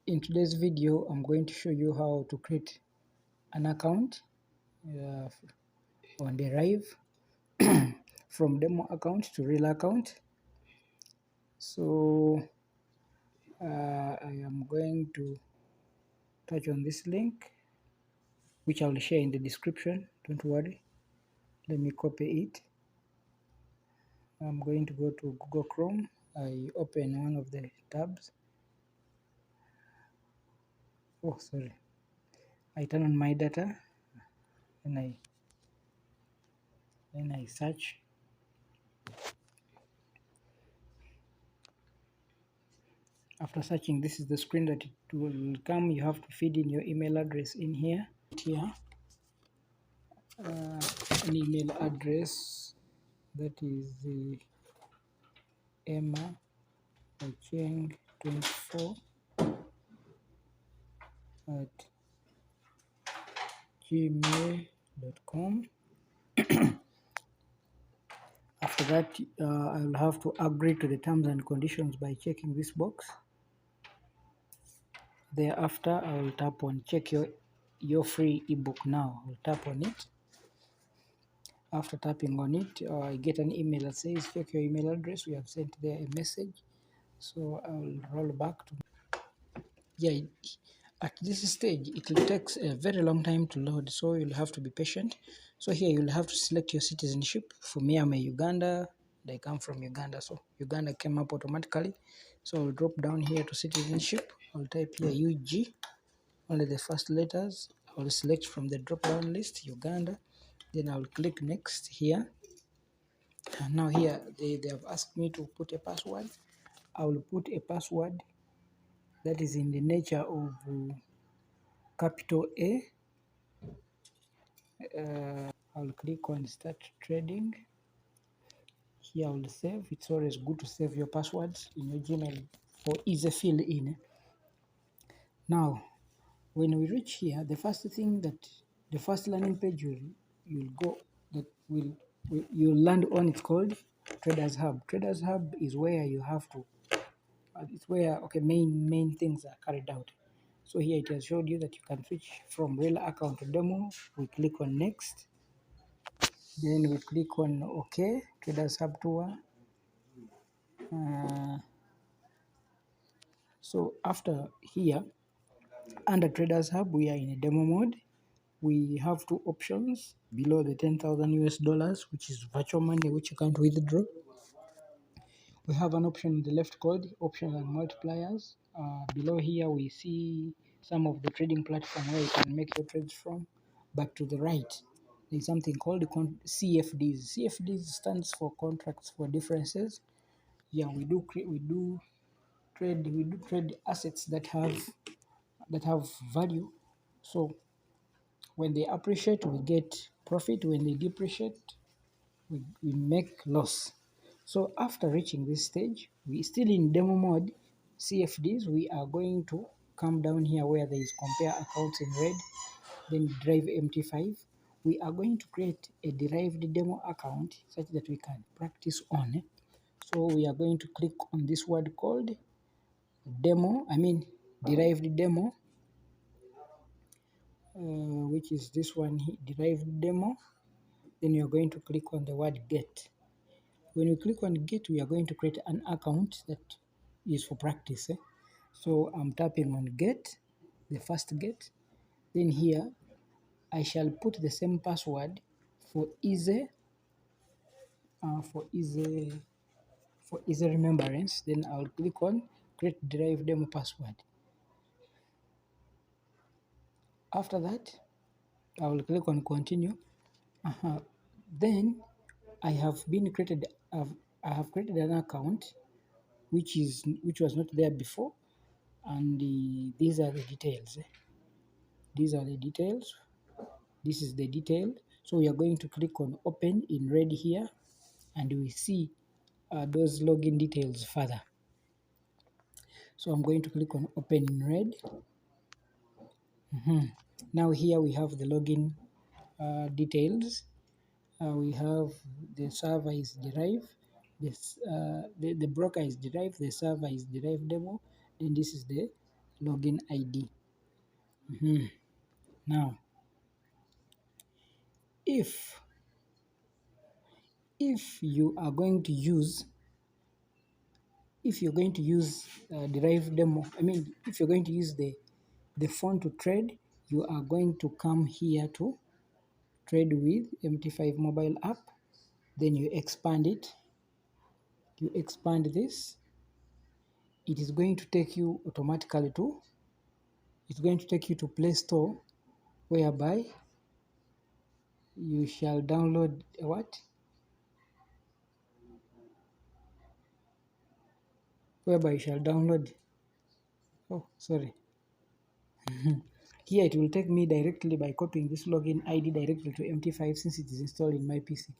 In today's video, I'm going to show you how to create an account on Derive from demo account to real account. So I am going to touch on this link, which I will share in the description. Don't worry. Let me copy it. I'm going to go to Google Chrome. I open one of the tabs. Oh, sorry. I turn on my data and I search. After searching, this is the screen that it will come. You have to feed in your email address in here. An email address that is the Emma Ocheng 24 at gmail.com. After that, I will have to agree to the terms and conditions by checking this box. Thereafter, I will tap on check your free ebook now. I'll tap on it. After tapping on it, I get an email that says check your email address. We have sent there a message. So I will roll back to at this stage it will take a very long time to load, so you'll have to be patient. So here you'll have to select your citizenship. For me, I'm a Uganda. I come from Uganda, so Uganda came up automatically. So I'll drop down here to citizenship. I'll type here UG, only the first letters. I'll select from the drop down list Uganda, then I'll click next here. And now here they have asked me to put a password. I will put a password that is in the nature of capital A. I'll click on start trading. Here I will save. It's always good to save your passwords in your Gmail for easy fill in. Now, when we reach here, the first learning page you'll go that you'll land on, it's called Traders Hub. Traders Hub is where you have to. It's where main things are carried out. So here it has showed you that you can switch from real account to demo. We click on next. Then we click on OK, Traders Hub Tour. So after here, under Traders Hub, we are in a demo mode. We have two options below the 10,000 US dollars, which is virtual money, which you can't withdraw. We have an option on the left called options and multipliers. Below here, we see some of the trading platform where you can make your trades from. But to the right, there's something called CFDs. CFDs stands for contracts for differences. Yeah, we do trade assets that have value. So when they appreciate, we get profit. When they depreciate, we make loss. So after reaching this stage, we still in demo mode. CFDs, we are going to come down here where there is compare accounts in red, then drive MT5. We are going to create a derived demo account such that we can practice on. So we are going to click on this word called derived demo, which is this one here, derived demo. Then you are going to click on the word get. When you click on get, we are going to create an account that is for practice. So I'm tapping on get, the first get. Then here I shall put the same password for easy remembrance. Then I'll click on create derived demo password. After that, I will click on continue. Then I have created an account which was not there before, and these are the details. These are the details. This is the detail. So we are going to click on open in red here, and we see those login details further. So I'm going to click on open in red. Now here we have the login details. We have the server is derived, the broker is derived, the server is derived demo, then this is the login ID. Now, if you are going to use derived demo, I mean, if you're going to use the phone to trade, you are going to come here to trade with MT5 mobile app. Then you expand it. You expand this. It is going to take you automatically to. It's going to take you to Play Store, whereby you shall download what? Whereby you shall download. Oh, sorry. Here it will take me directly by copying this login ID directly to MT5 since it is installed in my PC.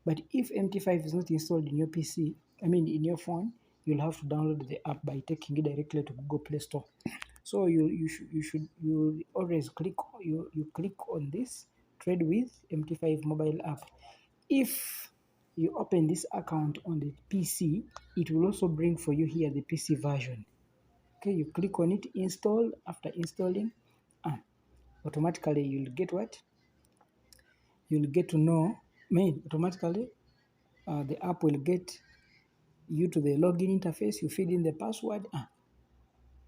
But if MT5 is not installed in your PC, I mean in your phone, you'll have to download the app by taking it directly to Google Play Store. So you always click on this trade with MT5 mobile app. If you open this account on the PC, it will also bring for you here the PC version. Okay, you click on it, install. After installing, automatically you'll get what? You'll get to know, automatically the app will get you to the login interface. You feed in the password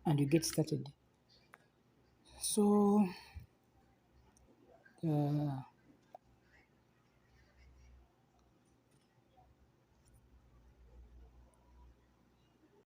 and you get started. So